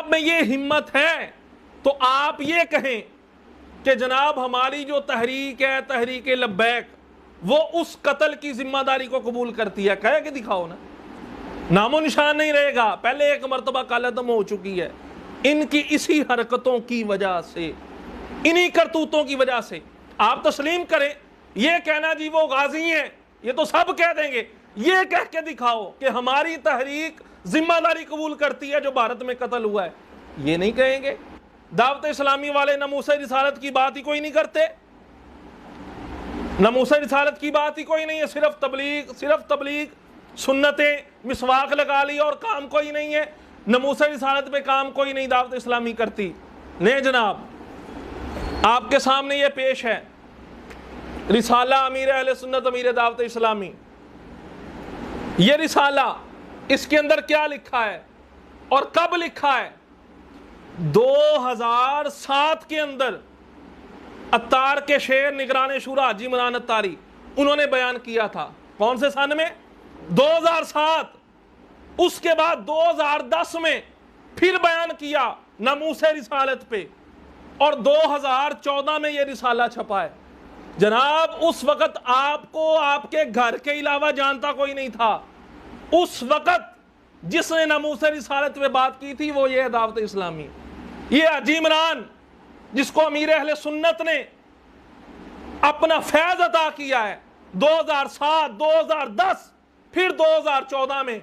آپ میں یہ ہمت ہے تو آپ یہ کہیں کہ جناب ہماری جو تحریک ہے تحریک لبیک وہ اس قتل کی ذمہ داری کو قبول کرتی ہے، کہے کہ دکھاؤ نا، نام و نشان نہیں رہے گا، پہلے ایک مرتبہ کالعدم ہو چکی ہے ان کی اسی حرکتوں کی وجہ سے، انہی کرتوتوں کی وجہ سے۔ آپ تسلیم کریں، یہ کہنا جی وہ غازی ہیں یہ تو سب کہہ دیں گے، یہ کہہ کے دکھاؤ کہ ہماری تحریک ذمہ داری قبول کرتی ہے جو بھارت میں قتل ہوا ہے، یہ نہیں کہیں گے۔ دعوت اسلامی والے ناموس رسالت کی بات ہی کوئی نہیں کرتے، ناموس رسالت کی بات ہی کوئی نہیں ہے، صرف تبلیغ سنتیں، مسواک لگا لی اور کام کوئی نہیں ہے، ناموس رسالت پہ کام کوئی نہیں دعوت اسلامی کرتی۔ نہیں جناب، آپ کے سامنے یہ پیش ہے رسالہ امیر اہل سنت امیر دعوت اسلامی، یہ رسالہ اس کے اندر کیا لکھا ہے اور کب لکھا ہے؟ 2007 کے اندر عطار کے شعر نگران شورا حاجی عمران عطاری انہوں نے بیان کیا تھا، کون سے سن میں؟ 2007۔ اس کے بعد 2010 میں پھر بیان کیا ناموس رسالت پہ، اور 2014 میں یہ رسالہ چھپا ہے۔ جناب اس وقت آپ کو آپ کے گھر کے علاوہ جانتا کوئی نہیں تھا، اس وقت جس نے ناموس رسالت پہ بات کی تھی وہ یہ دعوت اسلامی، یہ حاجی عمران جس کو امیر اہل سنت نے اپنا فیض عطا کیا ہے 2007، 2010، پھر 2014 میں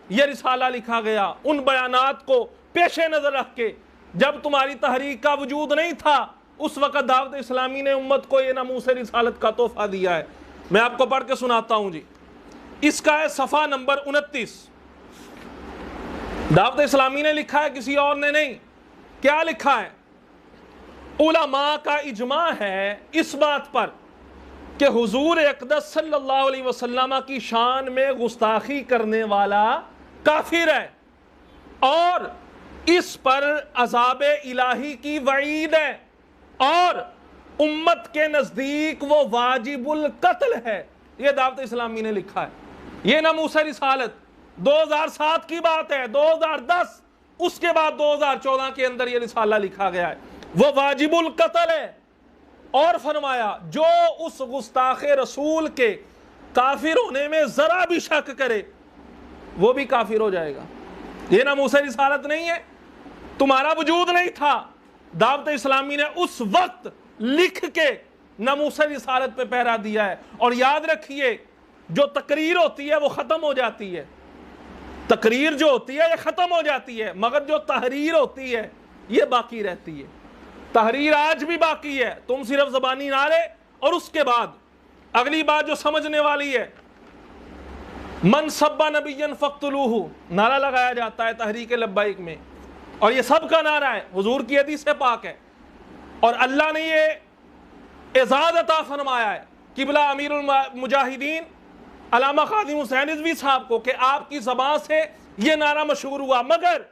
یہ رسالہ لکھا گیا، ان بیانات کو پیش نظر رکھ کے جب تمہاری تحریک کا وجود نہیں تھا اس وقت دعوت اسلامی نے امت کو یہ ناموس رسالت کا تحفہ دیا ہے۔ میں آپ کو پڑھ کے سناتا ہوں جی، اس کا ہے صفحہ نمبر 29۔ دعوت اسلامی نے لکھا ہے، کسی اور نے نہیں۔ کیا لکھا ہے؟ علماء کا اجماع ہے اس بات پر کہ حضور اقدس صلی اللہ علیہ وسلم کی شان میں گستاخی کرنے والا کافر ہے، اور اس پر عذاب الہی کی وعید ہے، اور امت کے نزدیک وہ واجب القتل ہے۔ یہ دعوت اسلامی نے لکھا ہے، یہ ناموس رسالت 2007 کی بات ہے، 2010، اس کے بعد 2014 کے اندر یہ رسالہ لکھا گیا ہے، وہ واجب القتل ہے۔ اور فرمایا جو اس گستاخ رسول کے کافر ہونے میں ذرا بھی شک کرے وہ بھی کافر ہو جائے گا۔ یہ ناموس رسالت نہیں ہے، تمہارا وجود نہیں تھا، دعوت اسلامی نے اس وقت لکھ کے ناموس رسالت پہ پہرا دیا ہے۔ اور یاد رکھیے جو تقریر ہوتی ہے وہ ختم ہو جاتی ہے، تقریر جو ہوتی ہے یہ ختم ہو جاتی ہے، مگر جو تحریر ہوتی ہے یہ باقی رہتی ہے۔ تحریر آج بھی باقی ہے، تم صرف زبانی نعرے، اور اس کے بعد اگلی بات جو سمجھنے والی ہے، من سب نبی فاقتلوہ نعرہ لگایا جاتا ہے تحریک لبیک میں، اور یہ سب کا نعرہ ہے، حضور کی حدیث پاک ہے، اور اللہ نے یہ اعزاز عطا فرمایا ہے قبلہ امیر المجاہدین علامہ خادم حسین رضوی صاحب کو کہ آپ کی زبان سے یہ نعرہ مشہور ہوا، مگر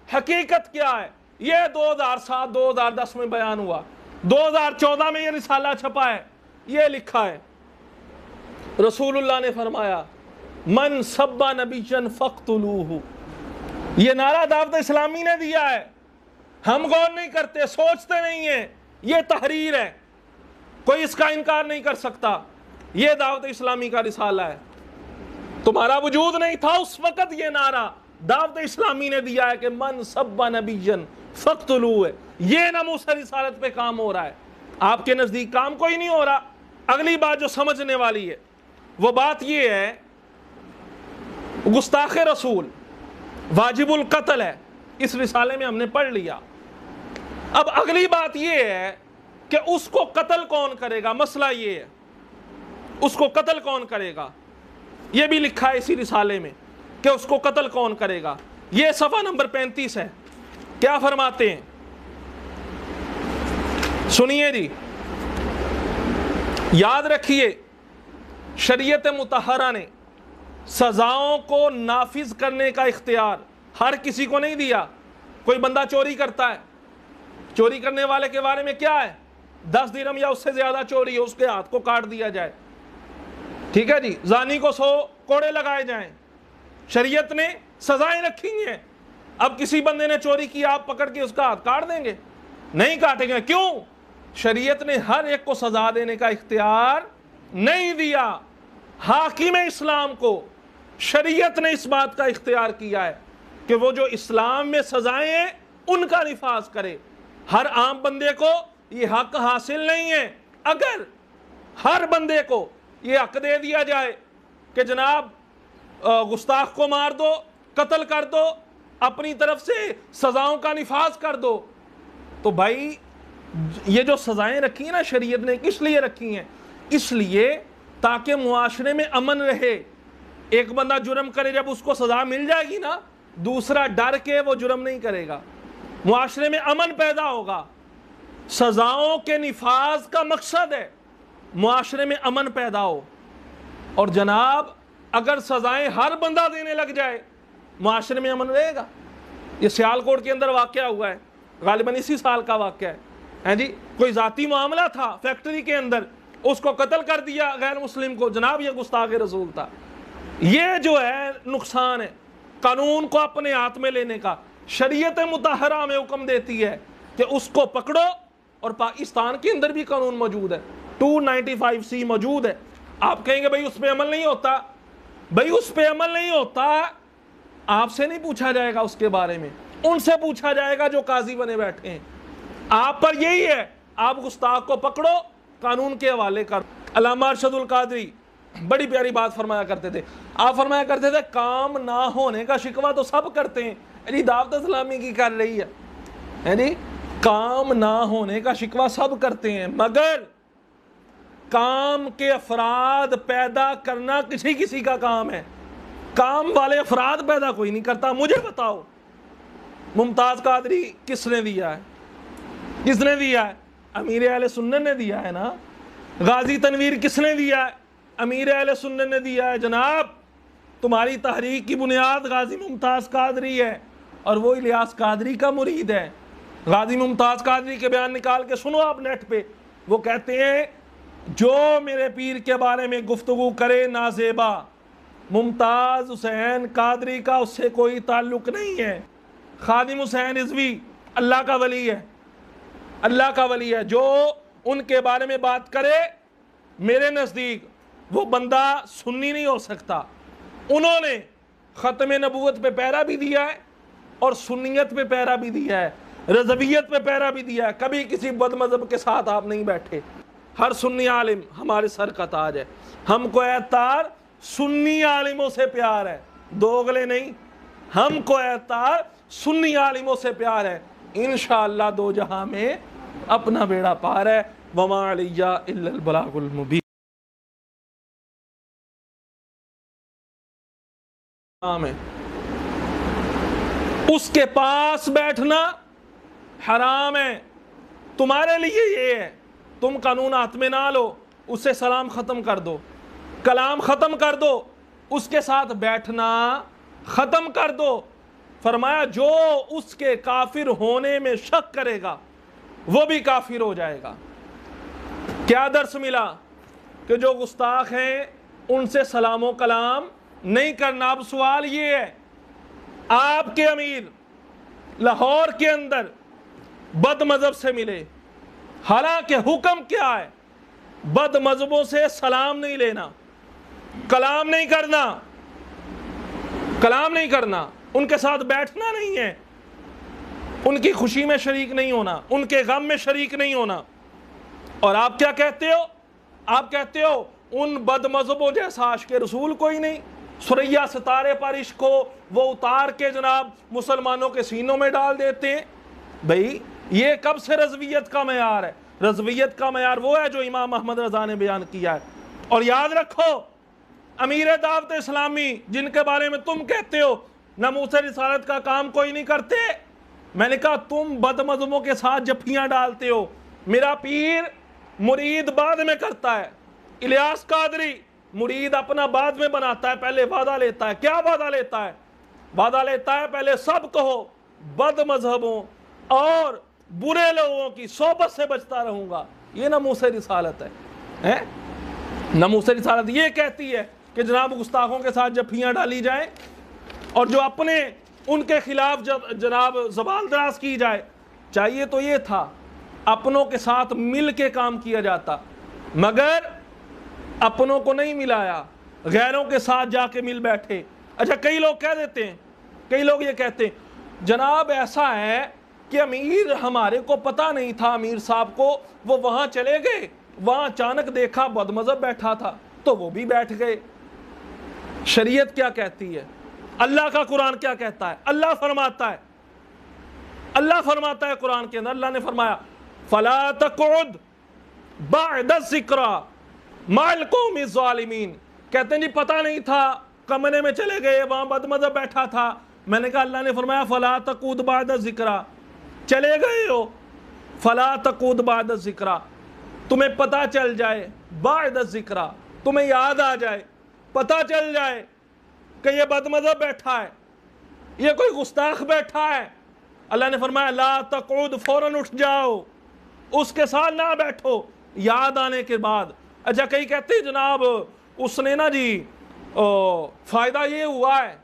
حقیقت کیا ہے؟ یہ 2007 2010 میں بیان ہوا، 2014 میں یہ رسالہ چھپا ہے، یہ لکھا ہے رسول اللہ نے فرمایا من سب نبیا فاقتلوہ، یہ نعرہ دعوت اسلامی نے دیا ہے، ہم غور نہیں کرتے، سوچتے نہیں ہیں، یہ تحریر ہے، کوئی اس کا انکار نہیں کر سکتا، یہ دعوت اسلامی کا رسالہ ہے، تمہارا وجود نہیں تھا اس وقت، یہ نعرہ دعوت اسلامی نے دیا ہے کہ من سب نبیا فاقتلوہ، یہ ناموس رسالت پہ کام ہو رہا ہے، آپ کے نزدیک کام کوئی نہیں ہو رہا۔ اگلی بات جو سمجھنے والی ہے وہ بات یہ ہے، گستاخ رسول واجب القتل ہے، اس رسالے میں ہم نے پڑھ لیا۔ اب اگلی بات یہ ہے کہ اس کو قتل کون کرے گا، مسئلہ یہ ہے اس کو قتل کون کرے گا، یہ بھی لکھا ہے اسی رسالے میں کہ اس کو قتل کون کرے گا۔ یہ صفحہ نمبر 35 ہے، کیا فرماتے ہیں سنیے جی، یاد رکھیے شریعت مطہرہ نے سزاؤں کو نافذ کرنے کا اختیار ہر کسی کو نہیں دیا۔ کوئی بندہ چوری کرتا ہے، چوری کرنے والے کے بارے میں کیا ہے، 10 درہم یا اس سے زیادہ چوری ہے اس کے ہاتھ کو کاٹ دیا جائے، ٹھیک ہے جی، زانی کو 100 کوڑے لگائے جائیں، شریعت نے سزائیں رکھی ہیں۔ اب کسی بندے نے چوری کی آپ پکڑ کے اس کا ہاتھ کاٹ دیں گے؟ نہیں کاٹیں گے. کیوں؟ شریعت نے ہر ایک کو سزا دینے کا اختیار نہیں دیا. حاکم اسلام کو شریعت نے اس بات کا اختیار کیا ہے کہ وہ جو اسلام میں سزائیں ہیں ان کا نفاذ کرے. ہر عام بندے کو یہ حق حاصل نہیں ہے. اگر ہر بندے کو یہ حق دے دیا جائے کہ جناب گستاخ کو مار دو، قتل کر دو، اپنی طرف سے سزاؤں کا نفاذ کر دو، تو بھائی یہ جو سزائیں رکھی ہیں نا شریعت نے کس لیے رکھی ہیں؟ اس لیے تاکہ معاشرے میں امن رہے. ایک بندہ جرم کرے، جب اس کو سزا مل جائے گی نا، دوسرا ڈر کے وہ جرم نہیں کرے گا. معاشرے میں امن پیدا ہوگا. سزاؤں کے نفاذ کا مقصد ہے معاشرے میں امن پیدا ہو. اور جناب اگر سزائیں ہر بندہ دینے لگ جائے معاشرے میں امن رہے گا. یہ سیالکوٹ کے اندر واقعہ ہوا ہے، غالباً اسی سال کا واقعہ ہے جی. کوئی ذاتی معاملہ تھا فیکٹری کے اندر، اس کو قتل کر دیا غیر مسلم کو. جناب یہ گستاخ رسول تھا. یہ جو ہے نقصان ہے قانون کو اپنے ہاتھ میں لینے کا. شریعت مطہرہ میں حکم دیتی ہے کہ اس کو پکڑو، اور پاکستان کے اندر بھی قانون موجود ہے، 295C موجود ہے. آپ کہیں گے بھائی اس پہ عمل نہیں ہوتا. بھائی اس پہ عمل نہیں ہوتا، آپ سے نہیں پوچھا جائے گا اس کے بارے میں، ان سے پوچھا جائے گا جو قاضی بنے بیٹھے ہیں. آپ پر یہی ہے، آپ گستاخ کو پکڑو، قانون کے حوالے کر. علامہ ارشد القادری بڑی پیاری بات فرمایا کرتے تھے. آپ فرمایا کرتے تھے کام نہ ہونے کا شکوہ تو سب کرتے ہیں. جی دعوت اسلامی کی کر رہی ہے جی، کام نہ ہونے کا شکوہ سب کرتے ہیں، مگر کام کے افراد پیدا کرنا کسی کسی کا کام ہے. کام والے افراد پیدا کوئی نہیں کرتا. مجھے بتاؤ ممتاز قادری کس نے دیا ہے؟ کس نے دیا ہے؟ امیر اہل سنت نے دیا ہے نا. غازی تنویر کس نے دیا ہے؟ امیر اہل سنت نے دیا ہے. جناب تمہاری تحریک کی بنیاد غازی ممتاز قادری ہے، اور وہ الیاس قادری کا مرید ہے. غازی ممتاز قادری کے بیان نکال کے سنو آپ نیٹ پہ. وہ کہتے ہیں جو میرے پیر کے بارے میں گفتگو کرے نازیبا، ممتاز حسین قادری کا اس سے کوئی تعلق نہیں ہے. خادم حسین رضوی اللہ کا ولی ہے، اللہ کا ولی ہے. جو ان کے بارے میں بات کرے میرے نزدیک وہ بندہ سنی نہیں ہو سکتا. انہوں نے ختم نبوت پہ پیرا بھی دیا ہے اور سنیت پہ پیرا بھی دیا ہے، رضویت پہ پیرا بھی دیا ہے. کبھی کسی بد مذہب کے ساتھ آپ نہیں بیٹھے. ہر سنی عالم ہمارے سر کا تاج ہے. ہم کو اعتبار سنی عالموں سے پیار ہے، دوغلے نہیں. ہم کو اعتبار سنی عالموں سے پیار ہے. انشاءاللہ دو جہاں میں اپنا بیڑا پار ہے. وما علیہ الا البلاغ المبین. اس کے پاس بیٹھنا حرام ہے. تمہارے لیے یہ ہے تم قانون ہاتھ میں نہ لو، اسے سلام ختم کر دو، کلام ختم کر دو، اس کے ساتھ بیٹھنا ختم کر دو. فرمایا جو اس کے کافر ہونے میں شک کرے گا وہ بھی کافر ہو جائے گا. کیا درس ملا؟ کہ جو گستاخ ہیں ان سے سلام و کلام نہیں کرنا. اب سوال یہ ہے، آپ کے امیر لاہور کے اندر بد مذہب سے ملے، حالانکہ حکم کیا ہے؟ بد مذہبوں سے سلام نہیں لینا، کلام نہیں کرنا، کلام نہیں کرنا، ان کے ساتھ بیٹھنا نہیں ہے، ان کی خوشی میں شریک نہیں ہونا، ان کے غم میں شریک نہیں ہونا. اور آپ کیا کہتے ہو؟ آپ کہتے ہو ان بد مذہبوں جیسا عاشق رسول کوئی نہیں. سریا ستارے پر عشق کو وہ اتار کے جناب مسلمانوں کے سینوں میں ڈال دیتے ہیں. بھئی یہ کب سے رضویت کا معیار ہے؟ رضویت کا معیار وہ ہے جو امام احمد رضا نے بیان کیا ہے. اور یاد رکھو امیر دعوت اسلامی جن کے بارے میں تم کہتے ہو ناموس رسالت کا کام کوئی نہیں کرتے، میں نے کہا تم بد مذہبوں کے ساتھ جفیاں ڈالتے ہو. میرا پیر مرید بعد میں کرتا ہے. الیاس قادری مرید اپنا بعد میں بناتا ہے، پہلے وعدہ لیتا ہے. کیا وعدہ لیتا ہے؟ وعدہ لیتا ہے پہلے سب کہو بد مذہبوں اور برے لوگوں کی صحبت سے بچتا رہوں گا. یہ ناموس رسالت ہے. ناموس رسالت یہ کہتی ہے کہ جناب گستاخوں کے ساتھ جفیاں ڈالی جائیں، اور جو اپنے ان کے خلاف جناب زبان دراز کی جائے. چاہیے تو یہ تھا اپنوں کے ساتھ مل کے کام کیا جاتا، مگر اپنوں کو نہیں ملایا، غیروں کے ساتھ جا کے مل بیٹھے. اچھا کئی لوگ کہہ دیتے ہیں، کئی لوگ یہ کہتے ہیں جناب ایسا ہے کہ امیر ہمارے کو پتہ نہیں تھا، امیر صاحب کو، وہ وہاں چلے گئے، وہاں اچانک دیکھا بد مذہب بیٹھا تھا تو وہ بھی بیٹھ گئے. شریعت کیا کہتی ہے؟ اللہ کا قرآن کیا کہتا ہے؟ اللہ فرماتا ہے قرآن کے اندر، اللہ نے فرمایا فَلَا تَقْعُدْ بَعْدَ الذِّكْرَى مَعَ الْقَوْمِ الظَّالِمِينَ. کہتے ہیں جی پتہ نہیں تھا، کمرے میں چلے گئے، وہاں بد مذہب بیٹھا تھا. میں نے کہا اللہ نے فرمایا فَلَا تَقْعُدْ بَعْدَ الذِّكْرَى، چلے گئے ہو، فَلَا تَقْعُدْ بَعْدَ الذِّكْرَى، تمہیں پتہ چل جائے، بعد الذکرہ تمہیں یاد آ جائے، پتہ چل جائے کہ یہ بد مذہب بیٹھا ہے، یہ کوئی گستاخ بیٹھا ہے. اللہ نے فرمایا لا تقعد، فوراً اٹھ جاؤ، اس کے ساتھ نہ بیٹھو یاد آنے کے بعد. اچھا کئی کہتے ہیں جناب اس نے نا جی فائدہ یہ ہوا ہے،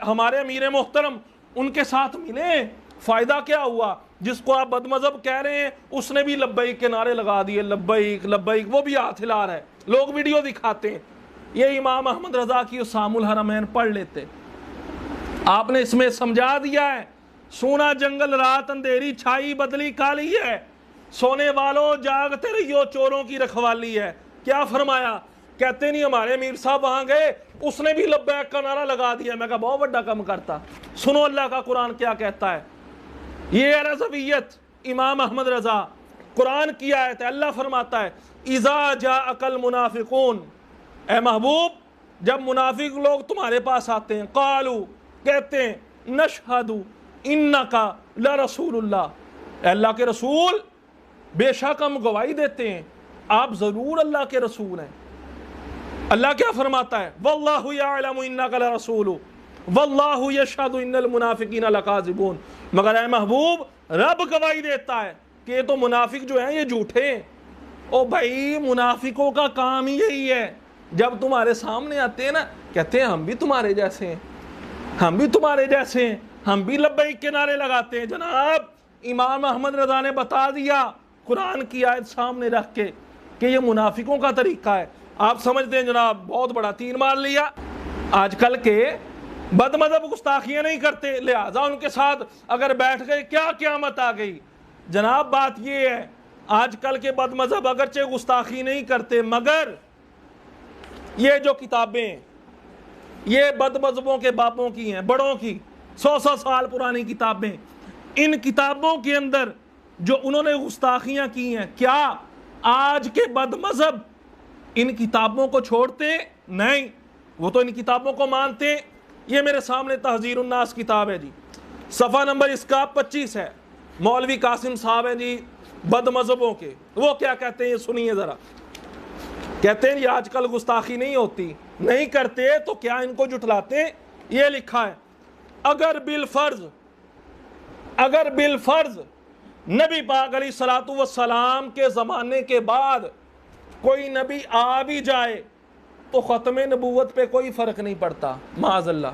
ہمارے امیر محترم ان کے ساتھ ملے، فائدہ کیا ہوا؟ جس کو آپ بد مذہب کہہ رہے ہیں اس نے بھی لبیک کے نعرے لگا دیے، لبیک لبیک، وہ بھی ہاتھ ہلا رہا ہے، لوگ ویڈیو دکھاتے ہیں. یہ امام احمد رضا کی اسام الحرمین پڑھ لیتے. آپ نے اس میں سمجھا دیا ہے سونا جنگل رات اندھیری چھائی بدلی کالی ہے، سونے والوں جاگتے رہیو چوروں کی رکھوالی ہے. کیا فرمایا؟ کہتے نہیں ہمارے امیر صاحب وہاں گئے، اس نے بھی لبیک کا نعرہ لگا دیا. میں کہا بہت بڑا کم کرتا. سنو اللہ کا قرآن کیا کہتا ہے. یہ رضویت امام احمد رضا قرآن کی آیت ہے. اللہ فرماتا ہے اذا جاءک المنافقون، اے محبوب جب منافق لوگ تمہارے پاس آتے ہیں، قالو کہتے ہیں نشہد انک لرسول اللہ، اے اللہ کے رسول بے شک ہم گواہی دیتے ہیں آپ ضرور اللہ کے رسول ہیں. اللہ کیا فرماتا ہے واللہ یعلم انک لرسول واللہ یشہد ان المنافقین لکاذبون. مگر اے محبوب رب گواہی دیتا ہے کہ یہ تو منافق جو ہیں یہ جھوٹے ہیں. او بھائی منافقوں کا کام ہی یہی ہے، جب تمہارے سامنے آتے ہیں نا کہتے ہیں ہم بھی تمہارے جیسے ہیں، ہم بھی تمہارے جیسے ہیں، ہم بھی لبیک کے نعرے لگاتے ہیں. جناب امام احمد رضا نے بتا دیا قرآن کی آیت سامنے رکھ کے کہ یہ منافقوں کا طریقہ ہے. آپ سمجھتے ہیں جناب بہت بڑا تیر مار لیا. آج کل کے بد مذہب گستاخیاں نہیں کرتے، لہٰذا ان کے ساتھ اگر بیٹھ گئے کیا قیامت آ گئی. جناب بات یہ ہے آج کل کے بد مذہب اگرچہ گستاخی نہیں کرتے، مگر یہ جو کتابیں یہ بد مذہبوں کے باپوں کی ہیں، بڑوں کی 100 سال پرانی کتابیں، ان کتابوں کے اندر جو انہوں نے گستاخیاں کی ہیں، کیا آج کے بد مذہب ان کتابوں کو چھوڑتے؟ نہیں، وہ تو ان کتابوں کو مانتے ہیں. یہ میرے سامنے تحذیر الناس کتاب ہے جی، صفحہ نمبر اس کا 25 ہے. مولوی قاسم صاحب ہیں جی بد مذہبوں کے، وہ کیا کہتے ہیں یہ سنیے ذرا. کہتے ہیں یہ آج کل گستاخی نہیں ہوتی، نہیں کرتے تو کیا ان کو جھٹلاتے ہیں. یہ لکھا ہے اگر بالفرض نبی پاک علیہ الصلوۃ والسلام کے زمانے کے بعد کوئی نبی آ بھی جائے تو ختم نبوت پہ کوئی فرق نہیں پڑتا، معاذ اللہ.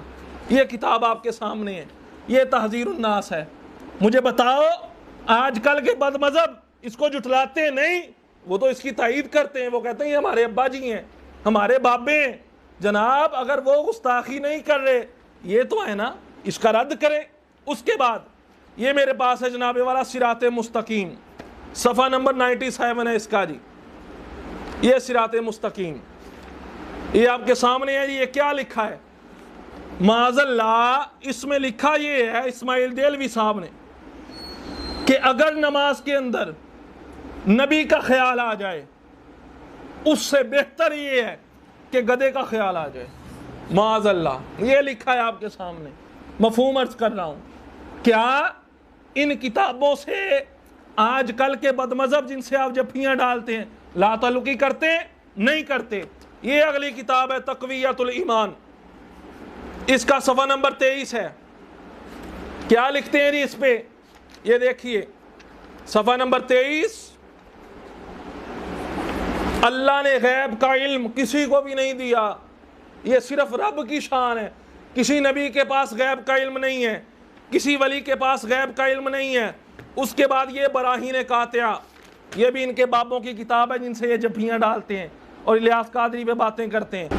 یہ کتاب آپ کے سامنے ہے، یہ تحذیر الناس ہے. مجھے بتاؤ آج کل کے بد مذہب اس کو جھٹلاتے نہیں، وہ تو اس کی تائید کرتے ہیں، وہ کہتے ہیں یہ ہمارے ابا جی ہیں، ہمارے بابے ہیں. جناب اگر وہ گستاخی نہیں کر رہے یہ تو ہے نا، اس کا رد کریں. اس کے بعد یہ میرے پاس ہے جناب والا صراط مستقیم، صفحہ نمبر 97 ہے اس کا جی. یہ صراط مستقیم یہ آپ کے سامنے ہے. یہ کیا لکھا ہے؟ معاذ اللہ اس میں لکھا یہ ہے اسماعیل دیلوی صاحب نے کہ اگر نماز کے اندر نبی کا خیال آ جائے اس سے بہتر یہ ہے کہ گدھے کا خیال آ جائے. معاذ اللہ یہ لکھا ہے آپ کے سامنے. مفہوم عرض کر رہا ہوں، کیا ان کتابوں سے آج کل کے بد مذہب جن سے آپ جفیاں ڈالتے ہیں لا تعلقی کرتے ہیں؟ نہیں کرتے. یہ اگلی کتاب ہے تقویت الایمان، اس کا صفحہ نمبر 23 ہے. کیا لکھتے ہیں جی اس پہ؟ یہ دیکھیے صفحہ نمبر 23. اللہ نے غیب کا علم کسی کو بھی نہیں دیا، یہ صرف رب کی شان ہے. کسی نبی کے پاس غیب کا علم نہیں ہے، کسی ولی کے پاس غیب کا علم نہیں ہے۔ اس کے بعد یہ براہین قاطعہ، یہ بھی ان کے بابوں کی کتاب ہے جن سے یہ جھپیاں ڈالتے ہیں اور الیاس قادری پہ باتیں کرتے ہیں۔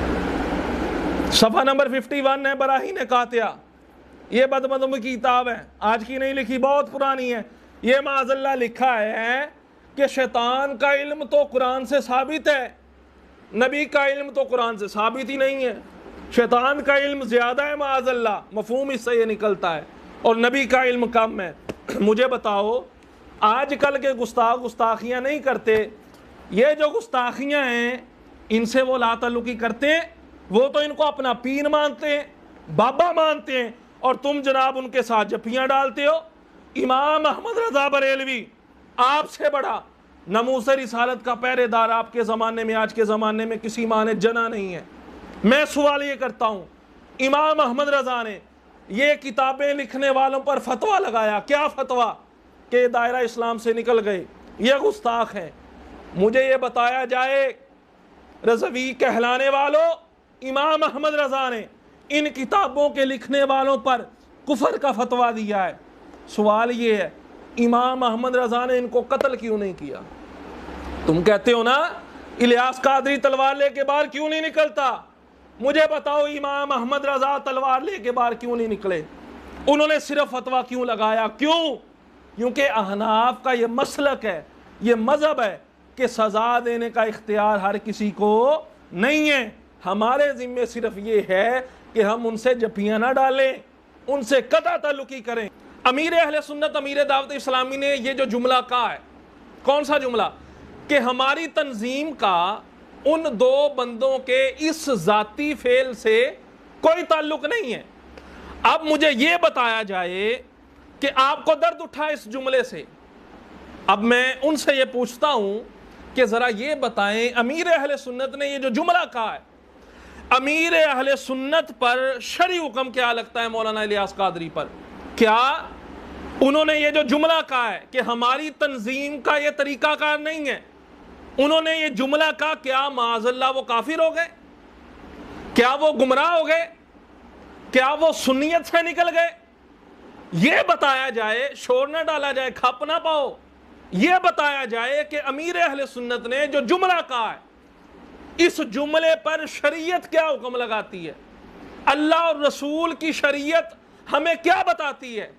صفحہ نمبر 51 ہے براہین قاطعہ، یہ بدمدم کی کتاب ہے، آج کی نہیں لکھی، بہت پرانی ہے۔ یہ معاذ اللہ لکھا ہے کہ شیطان کا علم تو قرآن سے ثابت ہے، نبی کا علم تو قرآن سے ثابت ہی نہیں ہے۔ شیطان کا علم زیادہ ہے معاذ اللہ، مفہوم اس سے یہ نکلتا ہے، اور نبی کا علم کم ہے۔ مجھے بتاؤ، آج کل کے گستاخ گستاخیاں نہیں کرتے، یہ جو گستاخیاں ہیں ان سے وہ لا تعلقی کرتے ہیں، وہ تو ان کو اپنا پیر مانتے ہیں، بابا مانتے ہیں، اور تم جناب ان کے ساتھ جھپیاں ڈالتے ہو۔ امام احمد رضا بریلوی آپ سے بڑا ناموس رسالت کا پہرے دار آپ کے زمانے میں، آج کے زمانے میں کسی ماں نے جنا نہیں ہے۔ میں سوال یہ کرتا ہوں، امام احمد رضا نے یہ کتابیں لکھنے والوں پر فتویٰ لگایا، کیا فتویٰ؟ کہ دائرہ اسلام سے نکل گئے، یہ گستاخ ہیں۔ مجھے یہ بتایا جائے رضوی کہلانے والوں، امام احمد رضا نے ان کتابوں کے لکھنے والوں پر کفر کا فتویٰ دیا ہے۔ سوال یہ ہے، امام احمد رضا نے ان کو قتل کیوں نہیں کیا؟ تم کہتے ہو نا الیاس قادری تلوار لے کے باہر کیوں نہیں نکلتا، مجھے بتاؤ امام احمد رضا تلوار لے کے باہر کیوں نہیں نکلے؟ انہوں نے صرف فتویٰ کیوں لگایا؟ کیوں؟ کیونکہ احناف کا یہ مسلک ہے، یہ مذہب ہے کہ سزا دینے کا اختیار ہر کسی کو نہیں ہے۔ ہمارے ذمے صرف یہ ہے کہ ہم ان سے جھپیاں نہ ڈالیں، ان سے قطع تعلقی کریں۔ امیر اہل سنت، امیر دعوت اسلامی نے یہ جو جملہ کہا ہے، کون سا جملہ؟ کہ ہماری تنظیم کا ان دو بندوں کے اس ذاتی فعل سے کوئی تعلق نہیں ہے۔ اب مجھے یہ بتایا جائے کہ آپ کو درد اٹھا اس جملے سے، اب میں ان سے یہ پوچھتا ہوں کہ ذرا یہ بتائیں امیر اہل سنت نے یہ جو جملہ کہا ہے، امیر اہل سنت پر شرعی حکم کیا لگتا ہے مولانا الیاس قادری پر؟ کیا انہوں نے یہ جو جملہ کہا ہے کہ ہماری تنظیم کا یہ طریقہ کار نہیں ہے، انہوں نے یہ جملہ کہا، کیا معاذ اللہ وہ کافر ہو گئے؟ کیا وہ گمراہ ہو گئے؟ کیا وہ سنیت سے نکل گئے؟ یہ بتایا جائے، شور نہ ڈالا جائے، کھپ نہ پاؤ، یہ بتایا جائے کہ امیر اہل سنت نے جو جملہ کہا ہے، اس جملے پر شریعت کیا حکم لگاتی ہے، اللہ اور رسول کی شریعت ہمیں کیا بتاتی ہے؟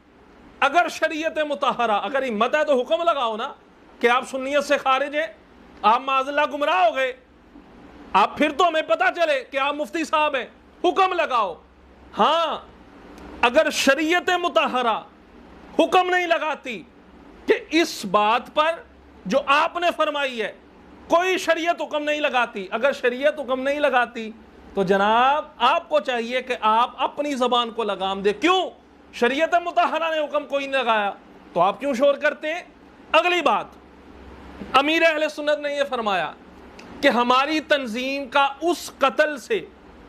اگر شریعت مطہرہ، اگر ہمت ہے تو حکم لگاؤ نا کہ آپ سنیت سے خارج ہیں، آپ معاذ اللہ گمراہ ہو گئے، آپ پھر تو ہمیں پتہ چلے کہ آپ مفتی صاحب ہیں، حکم لگاؤ۔ ہاں، اگر شریعت مطہرہ حکم نہیں لگاتی کہ اس بات پر جو آپ نے فرمائی ہے، کوئی شریعت حکم نہیں لگاتی، اگر شریعت حکم نہیں لگاتی تو جناب آپ کو چاہیے کہ آپ اپنی زبان کو لگام دے۔ کیوں؟ شریعت مطہرہ نے حکم کوئی نہیں لگایا تو آپ کیوں شور کرتے ہیں؟ اگلی بات، امیر اہل سنت نے یہ فرمایا کہ ہماری تنظیم کا اس قتل سے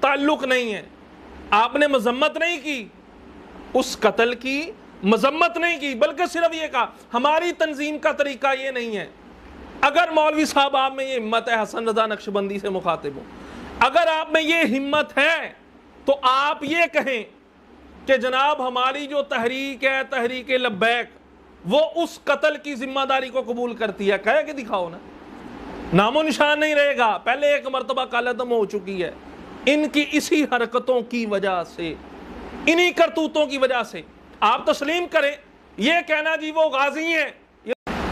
تعلق نہیں ہے۔ آپ نے مذمت نہیں کی، اس قتل کی مذمت نہیں کی، بلکہ صرف یہ کہا ہماری تنظیم کا طریقہ یہ نہیں ہے۔ اگر مولوی صاحب آپ میں یہ ہمت ہے، حسن رضا نقشبندی سے مخاطب ہوں، اگر آپ میں یہ ہمت ہے تو آپ یہ کہیں کہ جناب ہماری جو تحریک ہے، تحریک لبیک، وہ اس قتل کی ذمہ داری کو قبول کرتی ہے، کہہ کے دکھاؤ نا، نام و نشان نہیں رہے گا۔ پہلے ایک مرتبہ کالعدم ہو چکی ہے ان کی اسی حرکتوں کی وجہ سے، انہی کرتوتوں کی وجہ سے۔ آپ تسلیم کریں، یہ کہنا جی وہ غازی ہیں۔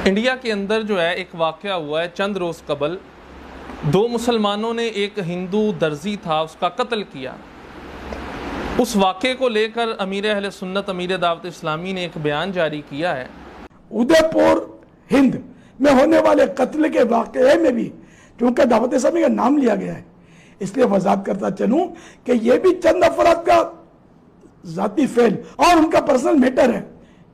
انڈیا کے اندر جو ہے ایک واقعہ ہوا ہے چند روز قبل، دو مسلمانوں نے ایک ہندو درزی تھا اس کا قتل کیا۔ اس واقعے کو لے کر امیر اہل سنت، امیر دعوت اسلامی نے ایک بیان جاری کیا ہے۔ ادے پور ہند میں ہونے والے قتل کے واقعے میں بھی چونکہ دعوت اسلامی کا نام لیا گیا ہے، اس لیے وضاحت کرتا چلوں کہ یہ بھی چند افراد کا ذاتی فعل اور ان کا پرسنل میٹر ہے،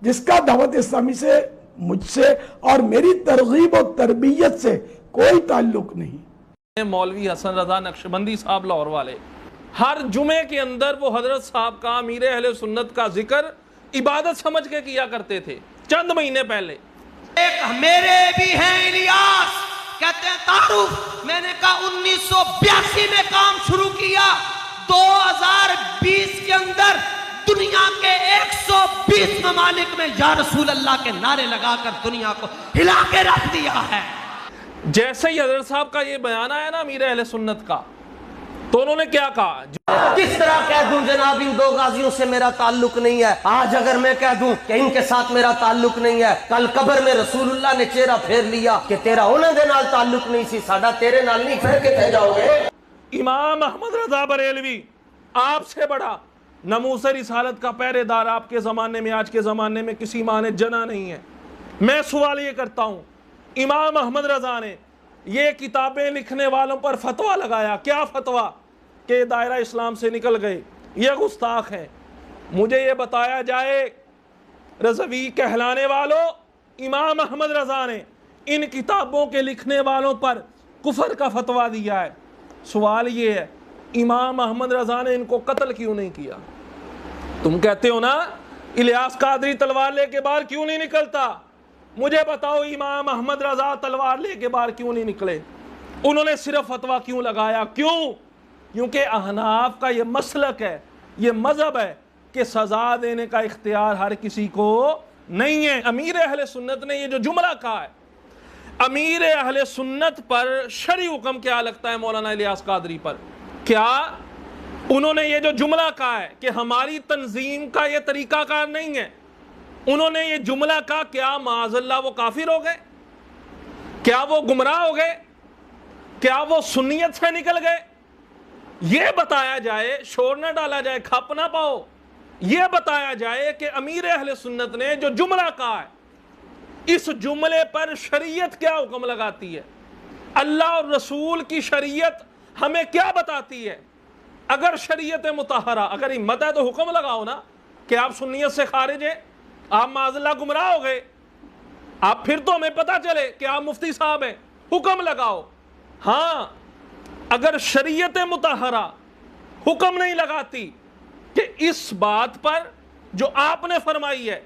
جس کا دعوت اسلامی سے، مجھ سے اور میری ترغیب و تربیت سے کوئی تعلق نہیں۔ مولوی حسن رضا نقشبندی صاحب لاہور والے ہر جمعے کے اندر وہ حضرت صاحب کا، امیر اہل سنت کا ذکر عبادت سمجھ کے کیا کرتے تھے چند مہینے پہلے۔ ایک میرے بھی ہیں الیاس، کہتے ہیں تعارف، میں نے کہا 1982 میں کام شروع کیا، 2020 کے اندر دنیا کے 120 ممالک میں یا رسول اللہ کے نعرے لگا کر دنیا کو ہلا کے رکھ دیا ہے۔ جیسے ہی حضرت صاحب کا یہ بیان آیا نا امیر اہل سنت کا، تو انہوں نے کیا کہا؟ کس طرح کہہ دوں جناب ان دو غازیوں سے میرا تعلق نہیں ہے؟ آج اگر میں کہہ دوں کہ ان کے ساتھ میرا تعلق نہیں ہے، کل قبر میں رسول اللہ نے چہرہ پھیر لیا کہ تیرا انہوں دے نال تعلق نہیں سی، ساڈا تیرے نال نہیں، پھر کے جاؤ گے؟ امام احمد رضا بریلوی آپ سے بڑا ناموس رسالت کا پہرے دار آپ کے زمانے میں، آج کے زمانے میں کسی ماں نے جنا نہیں ہے۔ میں سوال یہ کرتا ہوں، امام احمد رضا نے یہ کتابیں لکھنے والوں پر فتویٰ لگایا، کیا فتویٰ؟ کہ دائرہ اسلام سے نکل گئے، یہ گستاخ ہیں۔ مجھے یہ بتایا جائے رضوی کہلانے والوں، امام احمد رضا نے ان کتابوں کے لکھنے والوں پر کفر کا فتویٰ دیا ہے۔ سوال یہ ہے، امام احمد رضا نے ان کو قتل کیوں نہیں کیا؟ تم کہتے ہو نا الیاس قادری تلوار لے کے باہر کیوں نہیں نکلتا، مجھے بتاؤ امام احمد رضا تلوار لے کے باہر کیوں نہیں نکلے؟ انہوں نے صرف فتویٰ کیوں لگایا؟ کیوں؟ کیونکہ احناف کا یہ مسلک ہے، یہ مذہب ہے کہ سزا دینے کا اختیار ہر کسی کو نہیں ہے۔ امیر اہل سنت نے یہ جو جملہ کہا ہے، امیر اہل سنت پر شرعی حکم کیا لگتا ہے مولانا الیاس قادری پر؟ کیا انہوں نے یہ جو جملہ کہا ہے کہ ہماری تنظیم کا یہ طریقہ کار نہیں ہے، انہوں نے یہ جملہ کہا، کیا معاذ اللہ وہ کافر ہو گئے؟ کیا وہ گمراہ ہو گئے؟ کیا وہ سنیت سے نکل گئے؟ یہ بتایا جائے، شور نہ ڈالا جائے، کھپ نہ پاؤ، یہ بتایا جائے کہ امیر اہل سنت نے جو جملہ کہا ہے، اس جملے پر شریعت کیا حکم لگاتی ہے؟ اللہ اور رسول کی شریعت ہمیں کیا بتاتی ہے؟ اگر شریعت مطہرہ، اگر ہمت ہے تو حکم لگاؤ نا کہ آپ سنیت سے خارج ہیں، آپ معاذ اللہ گمراہ ہو گئے، آپ پھر تو ہمیں پتہ چلے کہ آپ مفتی صاحب ہیں، حکم لگاؤ۔ ہاں، اگر شریعت مطہرہ حکم نہیں لگاتی کہ اس بات پر جو آپ نے فرمائی ہے،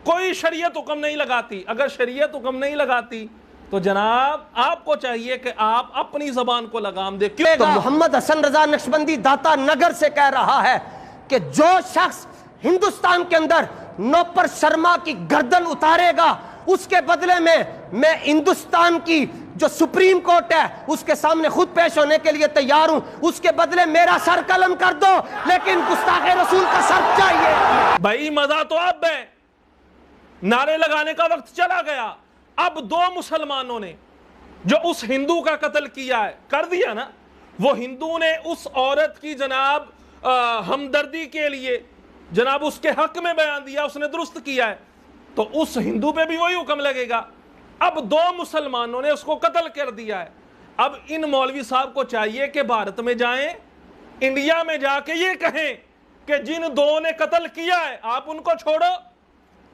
کوئی شریعت حکم نہیں لگاتی، اگر شریعت حکم نہیں لگاتی تو جناب آپ کو چاہیے کہ آپ اپنی زبان کو لگام دے۔ کیوں؟ تو محمد حسن رضا نقشبندی داتا نگر سے کہہ رہا ہے کہ جو شخص ہندوستان کے اندر نوپر شرما کی گردن اتارے گا، اس کے بدلے میں ہندوستان کی جو سپریم کورٹ ہے اس کے سامنے خود پیش ہونے کے لیے تیار ہوں، اس کے بدلے میرا سر قلم کر دو، لیکن گستاخ رسول کا سر چاہیے۔ بھائی مزہ تو اب ہے، نعرے لگانے کا وقت چلا گیا۔ اب دو مسلمانوں نے جو اس ہندو کا قتل کیا ہے، کر دیا نا، وہ ہندو نے اس عورت کی جناب ہمدردی کے لیے جناب اس کے حق میں بیان دیا، اس نے درست کیا ہے، تو اس ہندو پہ بھی وہی حکم لگے گا۔ اب دو مسلمانوں نے اس کو قتل کر دیا ہے، اب ان مولوی صاحب کو چاہیے کہ بھارت میں جائیں، انڈیا میں جا کے یہ کہیں کہ جن دو نے قتل کیا ہے آپ ان کو چھوڑو،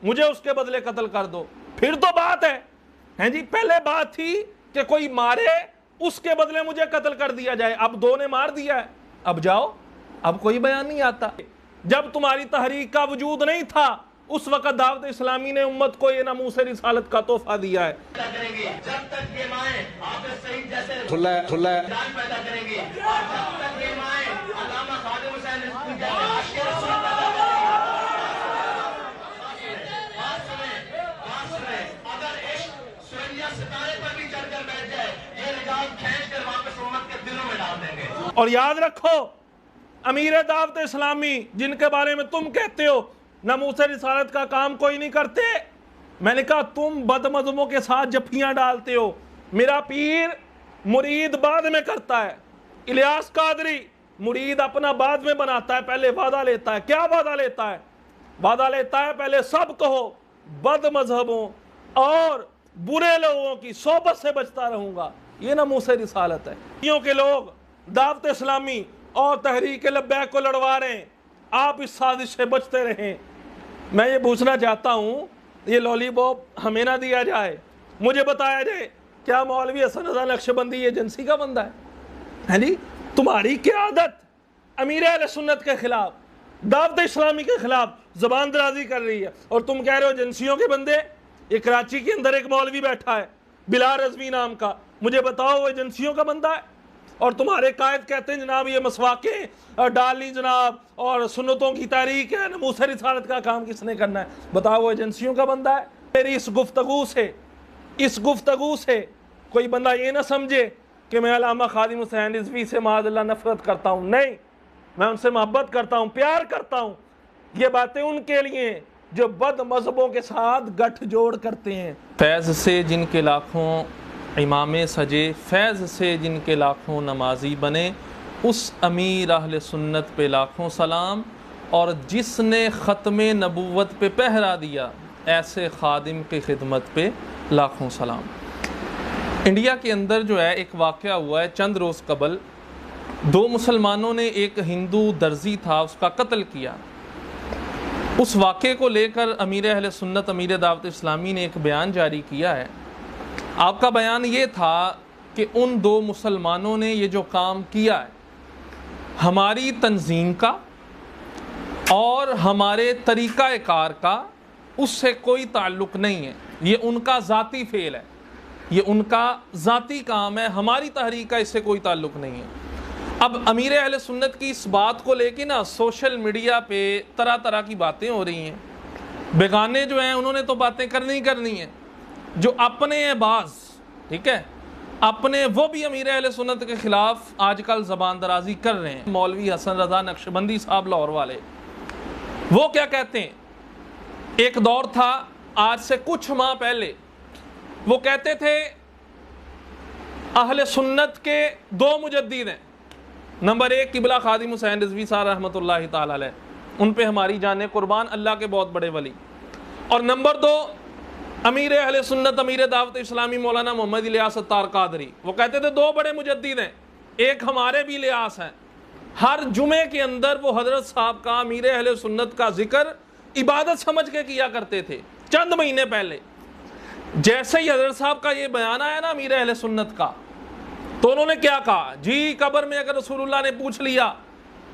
مجھے اس کے بدلے قتل کر دو، پھر تو بات ہے جی۔ پہلے بات تھی کہ کوئی مارے اس کے بدلے مجھے قتل کر دیا جائے، اب دو نے مار دیا ہے، اب جاؤ، اب کوئی بیان نہیں آتا۔ جب تمہاری تحریک کا وجود نہیں تھا اس وقت دعوت اسلامی نے امت کو یہ ناموس رسالت کا تحفہ دیا ہے۔ جب تک یہ مائیں آپ سعید جیسے پیدا کریں گی، اور جب تک یہ مائیں علامہ خادم حسین جیسے عاشق رسول پیدا کریں گی۔ بات سنیں، اگر عشق سوریا ستارے پر بھی چڑھ کر بیٹھ جائے، یہ نجات کھینچ کر واپس امت کے دلوں میں ڈال دیں گے۔ اور یاد رکھو، امیر دعوت اسلامی جن کے بارے میں تم کہتے ہو ناموس رسالت کا کام کوئی نہیں کرتے، میں نے کہا تم بد مذہبوں کے ساتھ جفیاں ڈالتے ہو۔ میرا پیر مرید بعد میں کرتا ہے، الیاس قادری مرید اپنا بعد میں بناتا ہے، پہلے وعدہ لیتا ہے۔ کیا وعدہ لیتا ہے؟ وعدہ لیتا ہے پہلے سب کہو بد مذہبوں اور برے لوگوں کی صحبت سے بچتا رہوں گا، یہ ناموس رسالت ہے۔ کیوں کہ لوگ دعوت اسلامی اور تحریک لبیک کو لڑوا رہے ہیں، آپ اس سازش سے بچتے رہیں۔ میں یہ پوچھنا چاہتا ہوں، یہ لولی پاپ ہمیں نہ دیا جائے، مجھے بتایا جائے کیا مولوی حسن رضا نقشبندی ایجنسی کا بندہ ہے جی؟ تمہاری قیادت امیر اہل سنت کے خلاف، دعوت اسلامی کے خلاف زبان درازی کر رہی ہے، اور تم کہہ رہے ہو ایجنسیوں کے بندے۔ یہ کراچی کے اندر ایک مولوی بیٹھا ہے بلال رضوی نام کا، مجھے بتاؤ وہ ایجنسیوں کا بندہ ہے؟ اور تمہارے قائد کہتے ہیں جناب یہ مسواکیں ڈالنی جناب اور سنتوں کی تحریک ہے، ناموس رسالت کا کام کس نے کرنا ہے؟ بتاؤ وہ ایجنسیوں کا بندہ ہے؟ میری اس گفتگو سے کوئی بندہ یہ نہ سمجھے کہ میں علامہ خادم حسین رضوی سے معاذ اللہ نفرت کرتا ہوں، نہیں، میں ان سے محبت کرتا ہوں، پیار کرتا ہوں۔ یہ باتیں ان کے لیے جو بد مذہبوں کے ساتھ گٹھ جوڑ کرتے ہیں۔ فیض سے جن کے لاکھوں امام سجے، فیض سے جن کے لاکھوں نمازی بنے، اس امیر اہل سنت پہ لاکھوں سلام، اور جس نے ختم نبوت پہ پہرا دیا، ایسے خادم کی خدمت پہ لاکھوں سلام۔ انڈیا کے اندر جو ہے ایک واقعہ ہوا ہے چند روز قبل، دو مسلمانوں نے ایک ہندو درزی تھا اس کا قتل کیا۔ اس واقعے کو لے کر امیر اہل سنت امیر دعوت اسلامی نے ایک بیان جاری کیا ہے۔ آپ کا بیان یہ تھا کہ ان دو مسلمانوں نے یہ جو کام کیا ہے ہماری تنظیم کا اور ہمارے طریقہ کار کا اس سے کوئی تعلق نہیں ہے، یہ ان کا ذاتی فعل ہے، یہ ان کا ذاتی کام ہے، ہماری تحریک کا اس سے کوئی تعلق نہیں ہے۔ اب امیر اہل سنت کی اس بات کو لے کے نا سوشل میڈیا پہ طرح طرح کی باتیں ہو رہی ہیں۔ بیگانے جو ہیں انہوں نے تو باتیں کرنی ہیں، جو اپنے ہیں باز، ٹھیک ہے، اپنے وہ بھی امیر اہل سنت کے خلاف آج کل زبان درازی کر رہے ہیں۔ مولوی حسن رضا نقشبندی صاحب لاہور والے، وہ کیا کہتے ہیں، ایک دور تھا آج سے کچھ ماہ پہلے، وہ کہتے تھے اہل سنت کے دو مجدد ہیں، نمبر ایک قبلہ خادم حسین رضوی صاحب رحمۃ اللہ تعالی علیہ، ان پہ ہماری جانیں قربان، اللہ کے بہت بڑے ولی، اور نمبر دو امیر اہل سنت امیر دعوت اسلامی مولانا محمد الیاس اتار قادری۔ وہ کہتے تھے دو بڑے مجدد ہیں، ایک ہمارے بھی الیاس ہیں۔ ہر جمعے کے اندر وہ حضرت صاحب کا امیر اہل سنت کا ذکر عبادت سمجھ کے کیا کرتے تھے چند مہینے پہلے۔ جیسے ہی حضرت صاحب کا یہ بیان آیا نا امیر اہل سنت کا، تو انہوں نے کیا کہا، جی قبر میں اگر رسول اللہ نے پوچھ لیا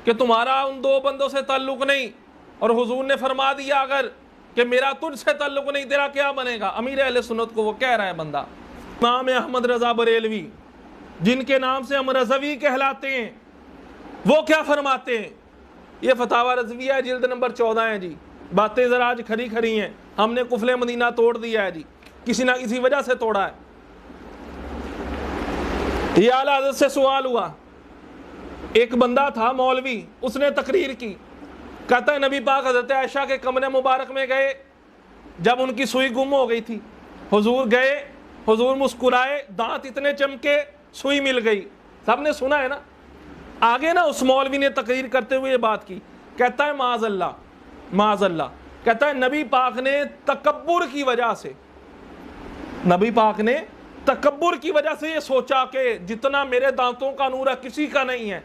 کہ تمہارا ان دو بندوں سے تعلق نہیں، اور حضور نے فرما دیا اگر کہ میرا تجھ سے تعلق نہیں، تیرا کیا بنے گا؟ امیر اہل سنت کو وہ کہہ رہا ہے بندہ۔ امام احمد رضا بریلوی جن کے نام سے ہم رضوی کہلاتے ہیں، وہ کیا فرماتے ہیں؟ یہ فتاوی رضویہ ہے، جلد نمبر 14 ہے جی۔ باتیں ذرا آج کھری ہیں، ہم نے قفل مدینہ توڑ دیا ہے جی، کسی نہ کسی وجہ سے توڑا ہے۔ یہ اعلیٰ حضرت سے سوال ہوا، ایک بندہ تھا مولوی، اس نے تقریر کی، کہتا ہے نبی پاک حضرت عائشہ کے کمرے مبارک میں گئے جب ان کی سوئی گم ہو گئی تھی، حضور گئے، حضور مسکرائے، دانت اتنے چمکے، سوئی مل گئی۔ سب نے سنا ہے نا۔ آگے نا اس مولوی نے تقریر کرتے ہوئے یہ بات کی، کہتا ہے معاذ اللہ، کہتا ہے نبی پاک نے تکبر کی وجہ سے، نبی پاک نے تکبر کی وجہ سے یہ سوچا کہ جتنا میرے دانتوں کا نور ہے کسی کا نہیں ہے۔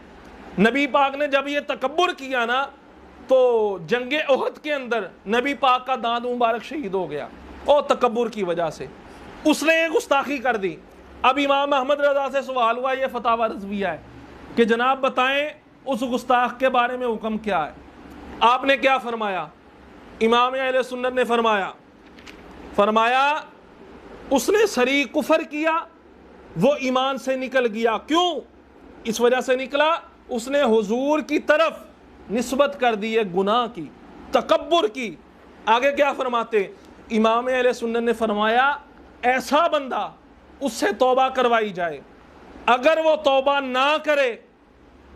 نبی پاک نے جب یہ تکبر کیا نا تو جنگ احد کے اندر نبی پاک کا دانت مبارک شہید ہو گیا، اور تکبر کی وجہ سے اس نے یہ گستاخی کر دی۔ اب امام احمد رضا سے سوال ہوا، یہ فتاوی رضویہ ہے، کہ جناب بتائیں اس گستاخ کے بارے میں حکم کیا ہے؟ آپ نے کیا فرمایا؟ امام اہل سنت نے فرمایا اس نے صریح کفر کیا، وہ ایمان سے نکل گیا۔ کیوں؟ اس وجہ سے نکلا، اس نے حضور کی طرف نسبت کر دی ہے گناہ کی، تکبر کی۔ آگے کیا فرماتے؟ امام اہل سنت نے فرمایا ایسا بندہ اس سے توبہ کروائی جائے، اگر وہ توبہ نہ کرے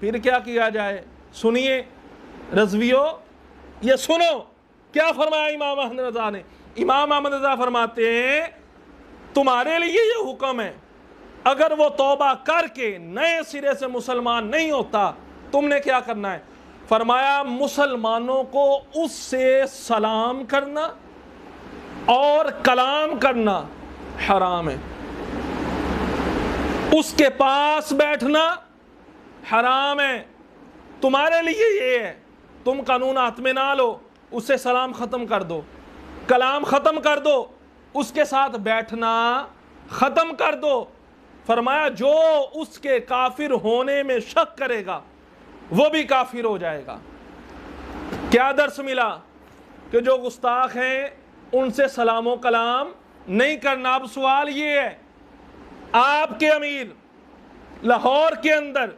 پھر کیا کیا جائے؟ سنیے رضویو، یہ سنو کیا فرمایا امام احمد رضا نے۔ امام احمد رضا فرماتے ہیں تمہارے لیے یہ حکم ہے، اگر وہ توبہ کر کے نئے سرے سے مسلمان نہیں ہوتا تم نے کیا کرنا ہے؟ فرمایا مسلمانوں کو اس سے سلام کرنا اور کلام کرنا حرام ہے، اس کے پاس بیٹھنا حرام ہے۔ تمہارے لیے یہ ہے، تم قانون ہاتھ میں نہ لو، اس سے سلام ختم کر دو، کلام ختم کر دو، اس کے ساتھ بیٹھنا ختم کر دو۔ فرمایا جو اس کے کافر ہونے میں شک کرے گا وہ بھی کافر ہو جائے گا۔ کیا درس ملا؟ کہ جو گستاخ ہیں ان سے سلام و کلام نہیں کرنا۔ اب سوال یہ ہے، آپ کے امیر لاہور کے اندر